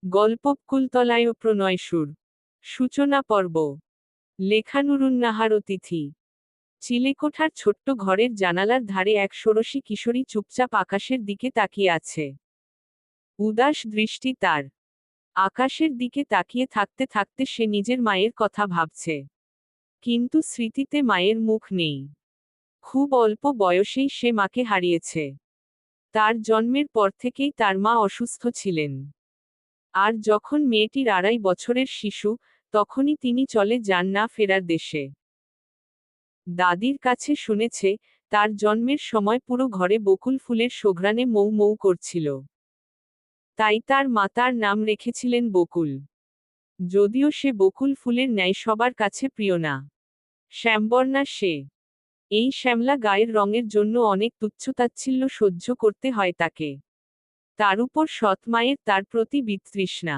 গল্প কুলতলায় প্রণয় সুর। সূচনা পর্ব। লেখা নুরুন্নাহার অতিথি। চিলেকোঠার ছোট্ট ঘরের জানালার ধারে এক ষোড়শী কিশোরী চুপচাপ আকাশের দিকে তাকিয়ে আছে। উদাস দৃষ্টি তার। আকাশের দিকে তাকিয়ে থাকতে থাকতে সে নিজের মায়ের কথা ভাবছে। কিন্তু স্মৃতিতে মায়ের মুখ নেই। খুব অল্প বয়সেই সে মাকে হারিয়েছে। তার জন্মের পর থেকেই তার মা অসুস্থ ছিলেন। আর যখন মেয়েটির 2.5 বছরের শিশু, তখনই তিনি চলে যান না ফেরার দেশে। দাদির কাছে শুনেছে, তার জন্মের সময় পুরো ঘরে বকুল ফুলের সুঘ্রাণে মৌ মৌ করছিল। তাই তার মা তার নাম রেখেছিলেন বকুল। যদিও সে বকুল ফুলের ন্যায় সবার কাছে প্রিয় না। শ্যামবর্ণা সে। এই শ্যামলা গায়ের রঙের জন্য অনেক তুচ্ছতাচ্ছিল্য সহ্য করতে হয় তাকে। তার উপর সৎ মায়ের তার প্রতি বিতৃষ্ণা।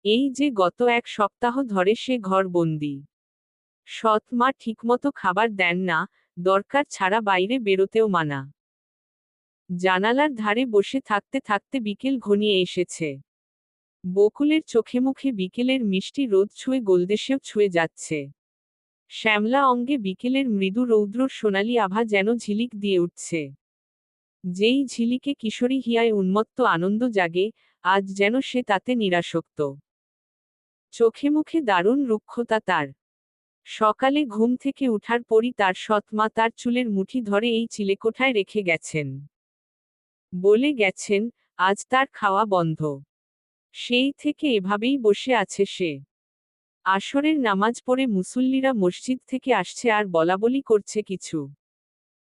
এই যে গত 1 সপ্তাহ ধরে সে ঘর বন্দি। সৎ মা ঠিকমতো খাবার দেন না, দরকার ছাড়া বাইরে বেরোতেও মানা। জানালার ধারে বসে থাকতে থাকতে বিকেল ঘনিয়ে এসেছে। বকুলের চোখে মুখে বিকেলের মিষ্টি রোদ ছুঁয়ে গোলদেশেও ছুঁয়ে যাচ্ছে। শ্যামলা অঙ্গে বিকেলের মৃদু রৌদ্রর সোনালি আভা যেন ঝিলিক দিয়ে উঠছে। যেই ঝিলিকে কিশোরী হিয়ায় উন্মত্ত আনন্দ জাগে, আজ যেন সে তাতে নিরাসক্ত। চোখে মুখে দারুণ রুক্ষতা তার। সকালে ঘুম থেকে উঠার পরই তার সৎ মা তার চুলের মুঠি ধরে এই চিলেকোঠায় রেখে গেছেন। বলে গেছেন, আজ তার খাওয়া বন্ধ। সেই থেকে এভাবেই বসে আছে সে। আসরের নামাজ পড়ে মুসল্লিরা মসজিদ থেকে আসছে আর বলাবলি করছে কিছু।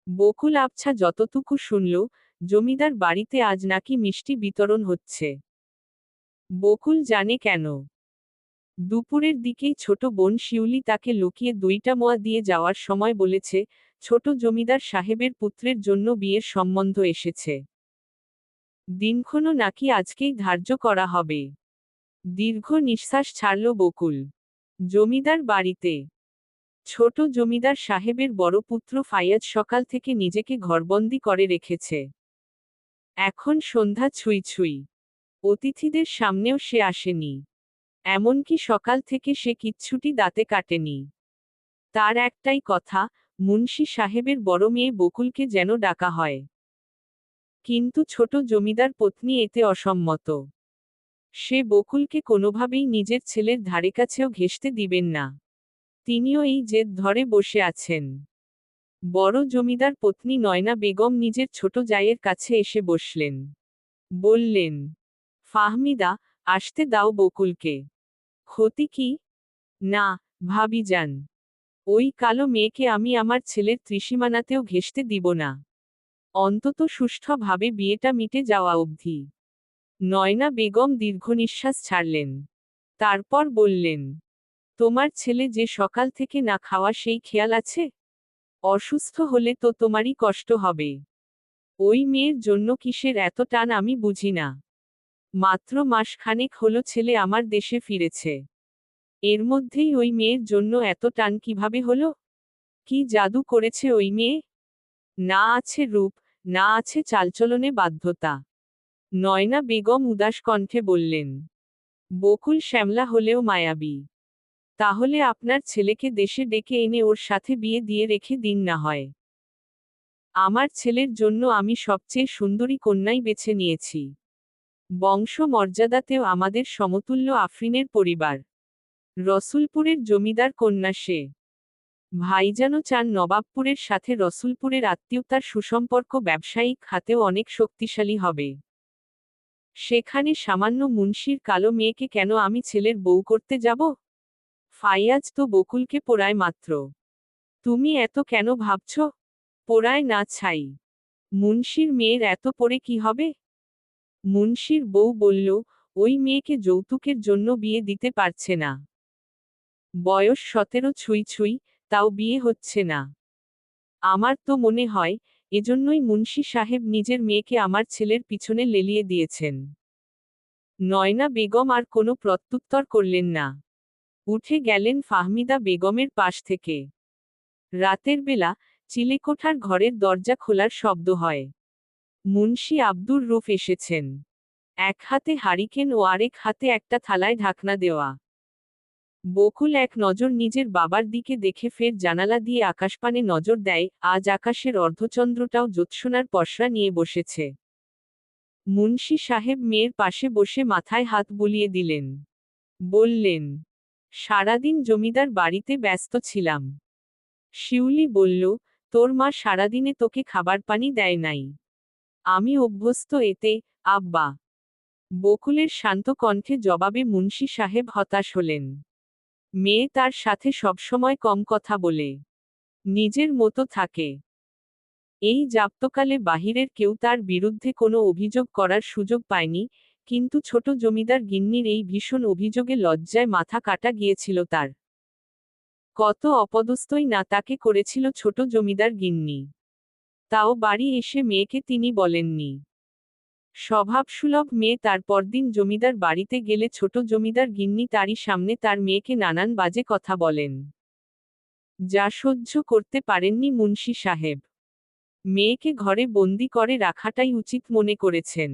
বকুল আবছা যতটুকু শুনল, জমিদার বাড়িতে আজ নাকি মিষ্টি বিতরণ হচ্ছে। বকুল জানে কেন। দুপুরের দিকেই ছোট বোন শিউলি তাকে লুকিয়ে 2টা মোয়া দিয়ে যাওয়ার সময় বলেছে, ছোট জমিদার সাহেবের পুত্রের জন্য বিয়ের সম্বন্ধ এসেছে। দিনক্ষণও নাকি আজকেই ধার্য করা হবে। দীর্ঘ নিঃশ্বাস ছাড়ল বকুল। জমিদার বাড়িতে। ছোট জমিদার সাহেবের বড় পুত্র ফাইয়াজ সকাল থেকে নিজেকে ঘরবন্দি করে রেখেছে। এখন সন্ধ্যা ছুঁই ছুঁই। অতিথিদের সামনেও সে আসেনি। এমনকি সকাল থেকে সে কিচ্ছুটি দাঁতে কাটেনি। তার একটাই কথা, মুন্সি সাহেবের বড় মেয়ে বকুলকে যেন ডাকা হয়। কিন্তু ছোট জমিদার পত্নী এতে অসম্মত। সে বকুলকে কোনোভাবেই নিজের ছেলের ধারেকাছেও ঘেঁষতে দিবেন না। তিনিও এই জেদ ধরে বসে আছেন। বড় জমিদার পত্নী নয়না বেগম নিজের ছোট জায়ের কাছে এসে বসলেন। বললেন, ফাহমিদা, আসতে দাও বকুলকে। ক্ষতি কি? না, ভাবিজান। ওই কালো মেয়েকে আমি আমার ছেলের ত্রিসীমানাতেও ঘেঁষতে দিব না। অন্তত সুষ্ঠুভাবে বিয়েটা মিটে যাওয়া অবধি। নয়না বেগম দীর্ঘনিশ্বাস ছাড়লেন। তারপর বললেন, তোমার ছেলে যে সকাল থেকে না খাওয়া সেই খেয়াল আছে? অসুস্থ হলে তো তোমারই কষ্ট হবে। ওই মেয়ের জন্য কিসের এত টান আমি বুঝি না। মাত্র মাসখানেক হলো ছেলে আমার দেশে ফিরেছে। এর মধ্যেই ওই মেয়ের জন্য এত টান কিভাবে হলো? কি জাদু করেছে ওই মেয়ে? না আছে রূপ, না আছে চালচলনে বাধ্যতা। নয়না বেগম উদাস কণ্ঠে বললেন, বকুল শ্যামলা হলেও মায়াবী। তাহলে আপনার ছেলেকে দেশে ডেকে এনে ওর সাথে বিয়ে দিয়ে রেখে দিন না হয়। আমার ছেলের জন্য আমি সবচেয়ে সুন্দরী কন্যাই বেছে নিয়েছি। বংশ মর্যাদাতেও আমাদের সমতুল্য আফরিনের পরিবার। রসুলপুরের জমিদার কন্যা সে। ভাইজানও চান নবাবপুরের সাথে রসুলপুরের আত্মীয়তার সুসম্পর্ক ব্যবসায়িক খাতেও অনেক শক্তিশালী হবে। সেখানে সামান্য মুন্সির কালো মেয়েকে কেন আমি ছেলের বউ করতে যাব? ফাইয়াজ তো বকুলকে পোড়ায় মাত্র। তুমি এত কেন ভাবছ? পোড়ায় না ছাই। মুন্সির মেয়ের এত পড়ে কি হবে? মুন্সির বউ বলল, ওই মেয়েকে যৌতুকের জন্য বিয়ে দিতে পারছে না। বয়স 17 ছুঁই ছুঁই, তাও বিয়ে হচ্ছে না। আমার তো মনে হয়, এজন্যই মুন্সি সাহেব নিজের মেয়েকে আমার ছেলের পিছনে লেলিয়ে দিয়েছেন। নয়না বেগম আর কোনো প্রত্যুত্তর করলেন না। উঠে গেলেন ফাহমিদা বেগমের পাশ থেকে। রাতের বেলা, চিলেকোঠার ঘরের দরজা খোলার শব্দ হয়। মুন্সি আব্দুর রুফ এসেছেন। এক হাতে হারিকেন ও আরেক হাতে একটা থালায় ঢাকনা দেওয়া। বকুল এক নজর নিজের বাবার দিকে দেখে ফের জানালা দিয়ে আকাশপানে নজর দেয়, আজ আকাশের অর্ধচন্দ্রটাও জ্যোৎস্নার পসরা নিয়ে বসেছে। মুন্সি সাহেব মেয়ের পাশে বসে মাথায় হাত বুলিয়ে দিলেন। বললেন, সারাদিন জমিদার বাড়িতে ব্যস্ত ছিলাম। শিউলি বলল, তোর মা সারাদিনে তোকে খাবার পানি দেয় নাই? আমি অভ্যস্ত এতে, আব্বা। বকুলের শান্ত কণ্ঠে জবাবে মুন্সি সাহেব হতাশ হলেন। মেয়ে তার সাথে সবসময় কম কথা বলে, নিজের মতো থাকে। এই যাপ্তকালে বাহিরের কেউ তার বিরুদ্ধে কোনো অভিযোগ করার সুযোগ পায়নি, কিন্তু ছোট জমিদার গিন্নির এই ভীষণ অভিযোগে লজ্জায় মাথা কাটা গিয়েছিল তার। কত অপদস্থই না তাকে করেছিল ছোট জমিদার গিন্নি। তাও বাড়ি এসে মেয়েকে তিনি বলেননি। স্বভাবসুলভ মেয়ে, তার পরদিন জমিদার বাড়িতে গেলে ছোট জমিদার গিন্নি তারই সামনে তার মেয়েকে নানান বাজে কথা বলেন। যা সহ্য করতে পারেননি মুন্সি সাহেব। মেয়েকে ঘরে বন্দি করে রাখাটাই উচিত মনে করেছেন।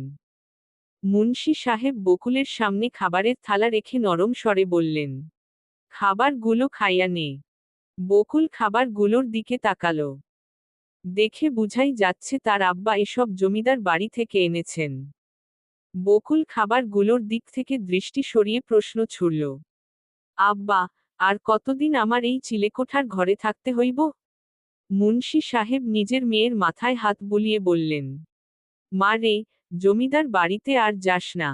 মুন্সি সাহেব বকুলের সামনে খাবারের থালা রেখে নরম স্বরে বললেন, খাবারগুলো খাইয়া নে। বকুল খাবারগুলোর দিকে তাকালো। দেখে বুঝাই যাচ্ছে তার আব্বা এসব জমিদার বাড়ি থেকে এনেছেন। বকুল খাবারগুলোর দিক থেকে দৃষ্টি সরিয়ে প্রশ্ন ছুড়ল, আব্বা, আর কতদিন আমার এই চিলেকোঠার ঘরে থাকতে হইব? মুন্সি সাহেব নিজের মেয়ের মাথায় হাত বুলিয়ে বললেন, মা রে, জমিদার বাড়িতে আর যাস না।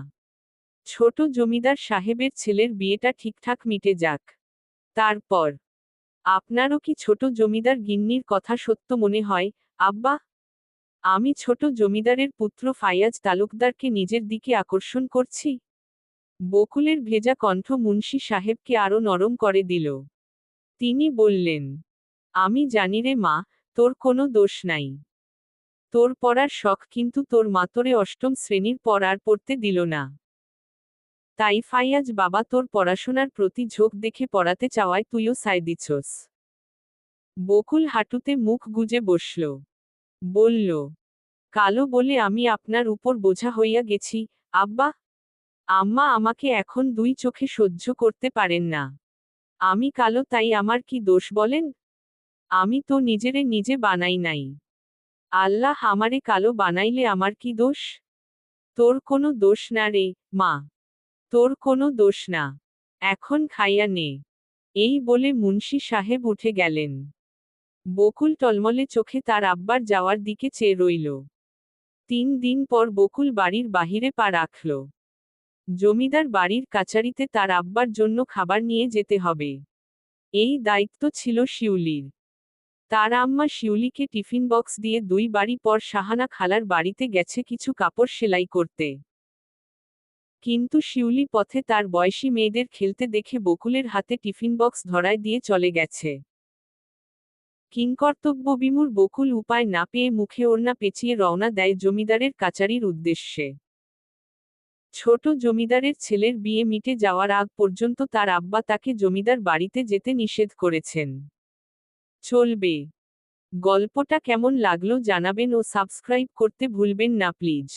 ছোট জমিদার সাহেবের ছেলের বিয়েটা ঠিকঠাক মিটে যাক, তারপর। আপনারও কি ছোট জমিদার গিন্নির কথা সত্য মনে হয়, আব্বা? আমি ছোট জমিদারের পুত্র ফায়াজ তালুকদারকে নিজের দিকে আকর্ষণ করছি? বকুলের ভেজা কণ্ঠ মুন্সি সাহেবকে আরো নরম করে দিল। তিনি বললেন, আমি জানি রে মা, তোর কোনো দোষ নাই। তোর পড়ার শখ, কিন্তু তোর মা তোরে অষ্টম শ্রেণীর পর আর পড়তে দিল না। তাই ফাইয়াজ বাবা তোর পড়াশোনার প্রতি ঝোঁক দেখে পড়াতে চাওয়ায় তুইও সায় দিছস। বকুল হাঁটুতে মুখ গুজে বসল। বলল, কালো বলে আমি আপনার উপর বোঝা হইয়া গেছি, আব্বা? আম্মা আমাকে এখন দুই চোখে সহ্য করতে পারেন না। আমি কালো তাই আমার কি দোষ বলেন? আমি তো নিজেরে নিজে বানাই নাই। আল্লাহ আমারে কালো বানাইলে আমার কি দোষ? তোর কোনো দোষ না রে, মা। তোর কোনো দোষ না। এখন খাইয়া নে। এই বলে মুন্সি সাহেব উঠে গেলেন। বকুল টলমলে চোখে তার আব্বার যাওয়ার দিকে চেয়ে রইল। 3 দিন পর বকুল বাড়ির বাহিরে পা রাখল। জমিদার বাড়ির কাচারিতে তার আব্বার জন্য খাবার নিয়ে যেতে হবে। এই দায়িত্ব ছিল শিউলির। তার আম্মা শিউলিকে টিফিন বক্স দিয়ে 2 বাড়ি পর সাহানা খালার বাড়িতে গেছে কিছু কাপড় সেলাই করতে। কিন্তু শিউলি পথে তার বয়সী মেয়েদের খেলতে দেখে বকুলের হাতে টিফিন বক্স ধরায় দিয়ে চলে গেছে। কিংকর্তব্যবিমূঢ় বকুল উপায় না পেয়ে মুখে ওড়না পেঁচিয়ে রওনা দেয় জমিদারের কাচারির উদ্দেশ্যে। ছোট জমিদারের ছেলের বিয়ে মিটে যাওয়ার আগ পর্যন্ত তার আব্বা তাকে জমিদার বাড়িতে যেতে নিষেধ করেছেন। চলবে। গল্পটা কেমন লাগলো জানাবেন ও সাবস্ক্রাইব করতে ভুলবেন না প্লিজ।